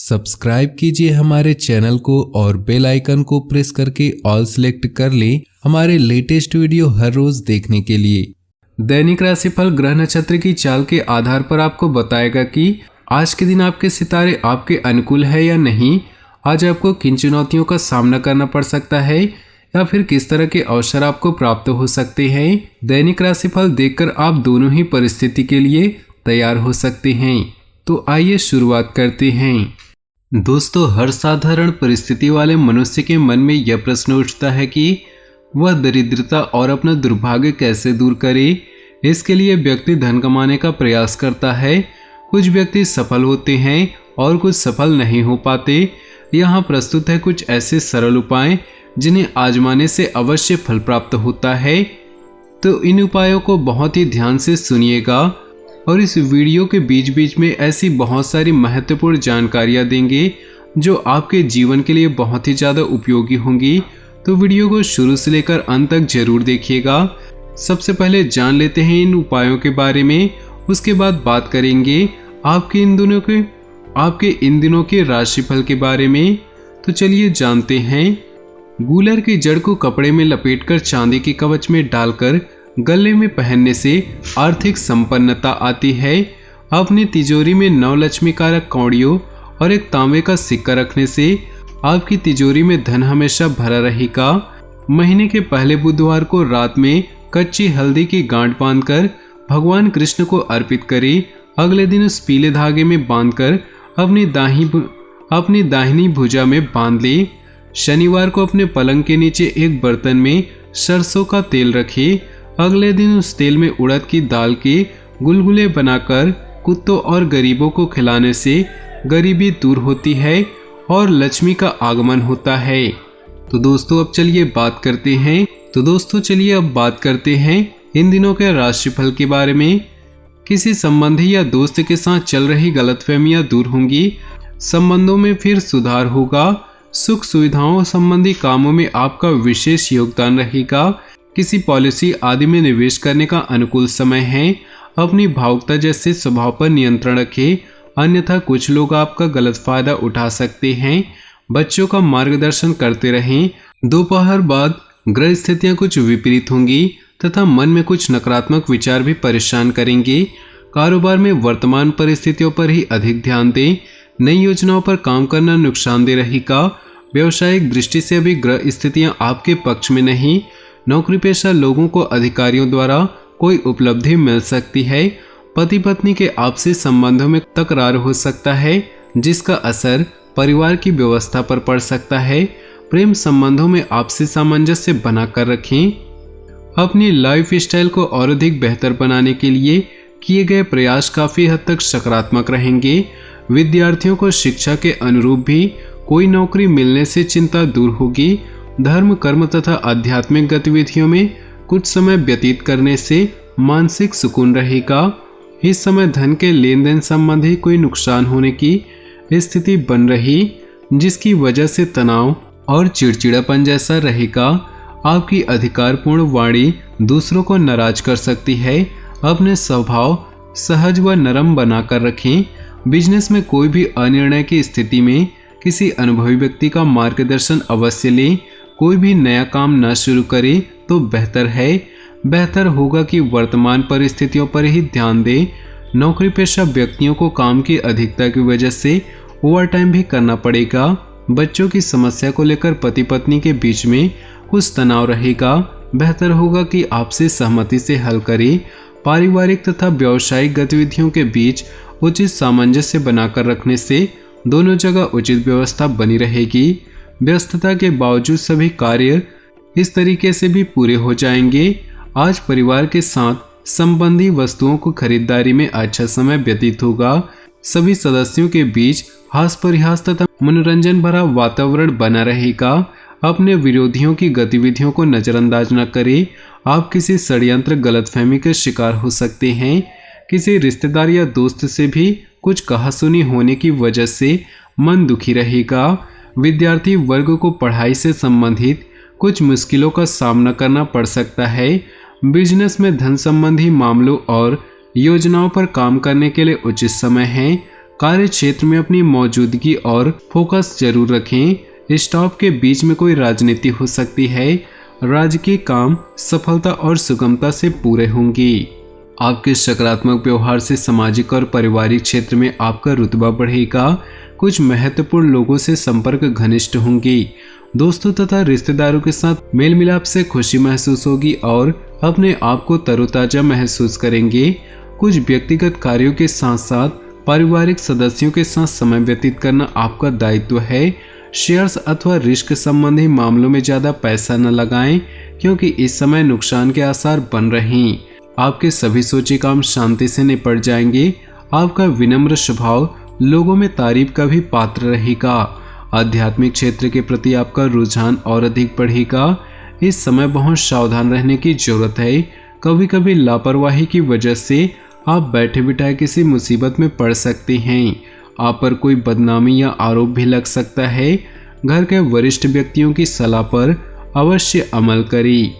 Subscribe कीजिए हमारे channel को और बेल आइकन को प्रेस करके ऑल सेलेक्ट कर लें हमारे लेटेस्ट वीडियो हर रोज देखने के लिए। दैनिक राशिफल ग्रह नक्षत्र की चाल के आधार पर आपको बताएगा कि आज के दिन आपके सितारे आपके अनुकूल है या नहीं, आज आपको किन चुनौतियों का सामना करना पड़ सकता है या फिर किस तरह के अवसर आपको प्राप्त हो सकते हैं। दैनिक राशिफल देखकर आप दोनों ही परिस्थिति के लिए तैयार हो सकते हैं। तो आइए शुरुआत करते हैं। दोस्तों, हर साधारण परिस्थिति वाले मनुष्य के मन में यह प्रश्न उठता है कि वह दरिद्रता और अपना दुर्भाग्य कैसे दूर करे। इसके लिए व्यक्ति धन कमाने का प्रयास करता है। कुछ व्यक्ति सफल होते हैं और कुछ सफल नहीं हो पाते। यहाँ प्रस्तुत है कुछ ऐसे सरल उपाय जिन्हें आजमाने से अवश्य फल प्राप्त होता है। तो इन उपायों को बहुत ही ध्यान से सुनिएगा और इस वीडियो के बीच बीच में ऐसी बहुत सारी महत्वपूर्ण जानकारियां देंगे जो आपके जीवन के लिए बहुत ही ज़्यादा उपयोगी होंगी। तो वीडियो को शुरू से लेकर अंत तक जरूर देखिएगा। सबसे पहले जान लेते हैं इन उपायों के बारे में, उसके बाद बात करेंगे आपके इन दिनों के राशिफल के बारे में। तो चलिए जानते हैं। गूलर की जड़ को कपड़े में लपेटकर चांदी के कवच में डालकर गले में पहनने से आर्थिक संपन्नता आती है। अपनी तिजोरी में 9 लक्ष्मीकारक कौड़ियों और एक तांबे का सिक्का रखने से आपकी तिजोरी में धन हमेशा भरा रहेगा। महीने के पहले बुधवार को रात में कच्ची हल्दी की गांठ बांधकर भगवान कृष्ण को अर्पित करें। अगले दिन उस पीले धागे में बांधकर अपनी दाहिनी भुजा में बांध ले। शनिवार को अपने पलंग के नीचे एक बर्तन में सरसों का तेल रखें। अगले दिन उस तेल में उड़द की दाल के गुलगुले बनाकर कुत्तों और गरीबों को खिलाने से गरीबी दूर होती है और लक्ष्मी का आगमन होता है। तो दोस्तों अब चलिए बात करते हैं इन दिनों के राशिफल के बारे में। किसी संबंधी या दोस्त के साथ चल रही गलतफहमियां दूर होंगी। संबंधों में फिर सुधार होगा। सुख सुविधाओं संबंधी कामों में आपका विशेष योगदान रहेगा। किसी पॉलिसी आदि में निवेश करने का अनुकूल समय है। अपनी भावुकता जैसे स्वभाव पर नियंत्रण रखें, अन्यथा कुछ लोग आपका गलत फायदा उठा सकते हैं। बच्चों का मार्गदर्शन करते रहें। दोपहर बाद ग्रह स्थितियां कुछ विपरीत होंगी तथा मन में कुछ नकारात्मक विचार भी परेशान करेंगे। कारोबार में वर्तमान परिस्थितियों पर ही अधिक ध्यान दें। नई योजनाओं पर काम करना नुकसानदेह रहेगा। व्यवसायिक दृष्टि से अभी ग्रह स्थितियां आपके पक्ष में नहीं। नौकरी पेशा लोगों को अधिकारियों द्वारा कोई उपलब्धि मिल सकती है। पति पत्नी के आपसी संबंधों में तकरार हो सकता है जिसका असर परिवार की व्यवस्था पर पड़ सकता है। प्रेम संबंधों में आपसी सामंजस्य बनाकर रखें। अपनी लाइफ स्टाइल को और अधिक बेहतर बनाने के लिए किए गए प्रयास काफी हद तक सकारात्मक रहेंगे। विद्यार्थियों को शिक्षा के अनुरूप भी कोई नौकरी मिलने से चिंता दूर होगी। धर्म कर्म तथा आध्यात्मिक गतिविधियों में कुछ समय व्यतीत करने से मानसिक सुकून रहेगा। इस समय धन के लेन देन संबंधी कोई नुकसान होने की स्थिति बन रही जिसकी वजह से तनाव और चिड़चिड़ापन जैसा रहेगा। आपकी अधिकारपूर्ण वाणी दूसरों को नाराज कर सकती है। अपने स्वभाव सहज व नरम बनाकर रखें। बिजनेस में कोई भी अनिर्णय की स्थिति में किसी अनुभवी व्यक्ति का मार्गदर्शन अवश्य लें। कोई भी नया काम न शुरू करे तो बेहतर होगा कि वर्तमान परिस्थितियों पर ही ध्यान दें। नौकरी पेशा व्यक्तियों को काम की अधिकता की वजह से ओवर टाइम भी करना पड़ेगा। बच्चों की समस्या को लेकर पति पत्नी के बीच में कुछ तनाव रहेगा। बेहतर होगा कि आपसे सहमति से हल करें। पारिवारिक तथा व्यावसायिक गतिविधियों के बीच उचित सामंजस्य बनाकर रखने से दोनों जगह उचित व्यवस्था बनी रहेगी। व्यस्तता के बावजूद सभी कार्य इस तरीके से भी पूरे हो जाएंगे। आज परिवार के साथ संबंधी वस्तुओं को खरीदारी में अच्छा समय व्यतीत होगा। सभी सदस्यों के बीच हास परिहास तथा मनोरंजन भरा वातावरण बना रहेगा। अपने विरोधियों की गतिविधियों को नजरअंदाज न करें। आप किसी षड्यंत्र गलतफहमी के शिकार हो सकते हैं। किसी रिश्तेदार या दोस्त से भी कुछ कहासुनी होने की वजह से मन दुखी रहेगा। विद्यार्थी वर्ग को पढ़ाई से संबंधित कुछ मुश्किलों का सामना करना पड़ सकता है। बिजनेस में धन संबंधी मामलों और योजनाओं पर काम करने के लिए उचित समय है। कार्य क्षेत्र में अपनी मौजूदगी और फोकस जरूर रखें। स्टाफ के बीच में कोई राजनीति हो सकती है। राजकीय काम सफलता और सुगमता से पूरे होंगे। आपके सकारात्मक व्यवहार से सामाजिक और पारिवारिक क्षेत्र में आपका रुतबा बढ़ेगा। कुछ महत्वपूर्ण लोगों से संपर्क घनिष्ठ होंगे। दोस्तों तथा रिश्तेदारों के साथ मेल मिलाप से खुशी महसूस होगी और अपने आप को तरोताजा महसूस करेंगे। कुछ व्यक्तिगत कार्यों के साथ साथ पारिवारिक सदस्यों के साथ समय व्यतीत करना आपका दायित्व है। शेयर्स अथवा रिस्क संबंधी मामलों में ज्यादा पैसा न लगाएं, क्योंकि इस समय नुकसान के आसार बन रहे हैं। आपके सभी सोचे काम शांति से निपट जाएंगे। आपका विनम्र स्वभाव लोगों में तारीफ का भी पात्र रहेगा। आध्यात्मिक क्षेत्र के प्रति आपका रुझान और अधिक बढ़ेगा। इस समय बहुत सावधान रहने की जरूरत है। कभी कभी लापरवाही की वजह से आप बैठे बिठाए किसी मुसीबत में पड़ सकते हैं। आप पर कोई बदनामी या आरोप भी लग सकता है। घर के वरिष्ठ व्यक्तियों की सलाह पर अवश्य अमल करें।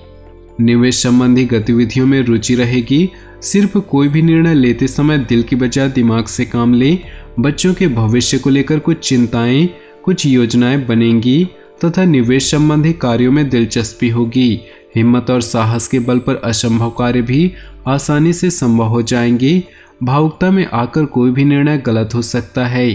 निवेश संबंधी गतिविधियों में रुचि रहेगी। सिर्फ कोई भी निर्णय लेते समय दिल की बजाय दिमाग से काम लें। बच्चों के भविष्य को लेकर कुछ योजनाएं बनेंगी तथा निवेश संबंधी कार्यों में दिलचस्पी होगी। हिम्मत और साहस के बल पर असंभव कार्य भी आसानी से संभव हो जाएंगे। भावुकता में आकर कोई भी निर्णय गलत हो सकता है।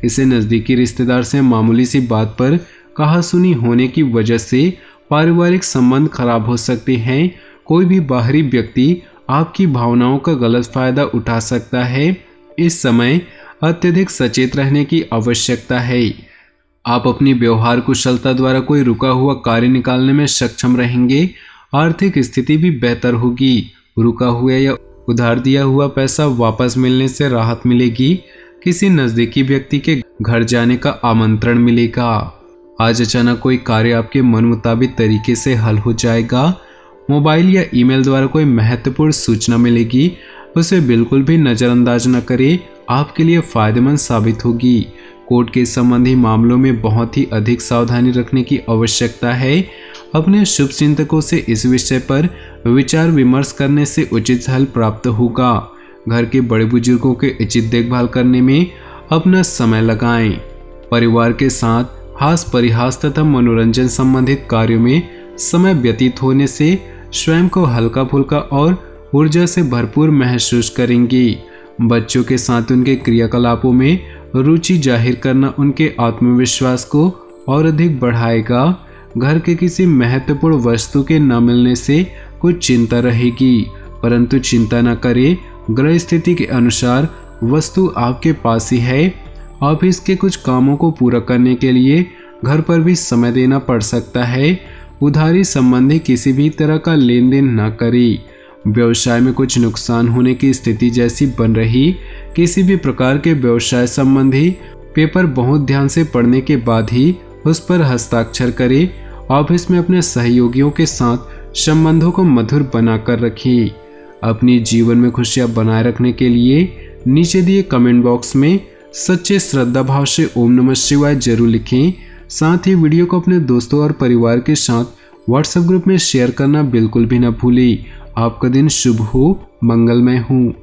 किसी नजदीकी रिश्तेदार से मामूली सी बात पर कहासुनी होने की वजह से पारिवारिक संबंध खराब हो सकते हैं। कोई भी बाहरी व्यक्ति आपकी भावनाओं का गलत फायदा उठा सकता है। इस समय अत्यधिक सचेत रहने की आवश्यकता है। आप अपनी व्यवहार कुशलता द्वारा कोई रुका हुआ कार्य निकालने में सक्षम रहेंगे। आर्थिक स्थिति भी बेहतर होगी। रुका हुआ या उधार दिया हुआ पैसा वापस मिलने से राहत मिलेगी। किसी नजदीकी व्यक्ति के घर जाने का आमंत्रण मिलेगा। आज अचानक कोई कार्य आपके मन मुताबिक तरीके से हल हो जाएगा। मोबाइल या ईमेल द्वारा कोई महत्वपूर्ण सूचना मिलेगी, उसे बिल्कुल भी नजरअंदाज न करें। आपके लिए फायदेमंद साबित होगी। कोर्ट के संबंधी मामलों में बहुत ही अधिक सावधानी रखने की आवश्यकता है। अपने शुभ चिंतकों से इस विषय पर विचार विमर्श करने से उचित हल प्राप्त होगा। घर के बड़े बुजुर्गों के उचित देखभाल करने में अपना समय लगाएं। परिवार के साथ हास परिहास तथा मनोरंजन संबंधित कार्यों में समय व्यतीत होने से स्वयं को हल्का फुल्का और ऊर्जा से भरपूर महसूस करेंगे। बच्चों के साथ उनके क्रियाकलापों में रुचि जाहिर करना उनके आत्मविश्वास को और अधिक बढ़ाएगा। घर के किसी महत्वपूर्ण वस्तु के न मिलने से कुछ चिंता रहेगी, परंतु चिंता न करें। ग्रह स्थिति के अनुसार वस्तु आपके पास ही है। ऑफिस के कुछ कामों को पूरा करने के लिए घर पर भी समय देना पड़ सकता है। उधारी संबंधी किसी भी तरह का लेन देन न करें। व्यवसाय में कुछ नुकसान होने की स्थिति जैसी बन रही। किसी भी प्रकार के व्यवसाय संबंधी पेपर बहुत ध्यान से पढ़ने के बाद ही उस पर हस्ताक्षर करें। ऑफिस में अपने सहयोगियों के साथ संबंधों को मधुर बनाकर रखें। अपनी जीवन में खुशियां बनाए रखने के लिए नीचे दिए कमेंट बॉक्स में सच्चे श्रद्धा भाव से ओम नमः शिवाय जरूर लिखें। साथ ही वीडियो को अपने दोस्तों और परिवार के साथ व्हाट्सएप ग्रुप में शेयर करना बिल्कुल भी न भूलें। आपका दिन शुभ हो, मंगलमय हो।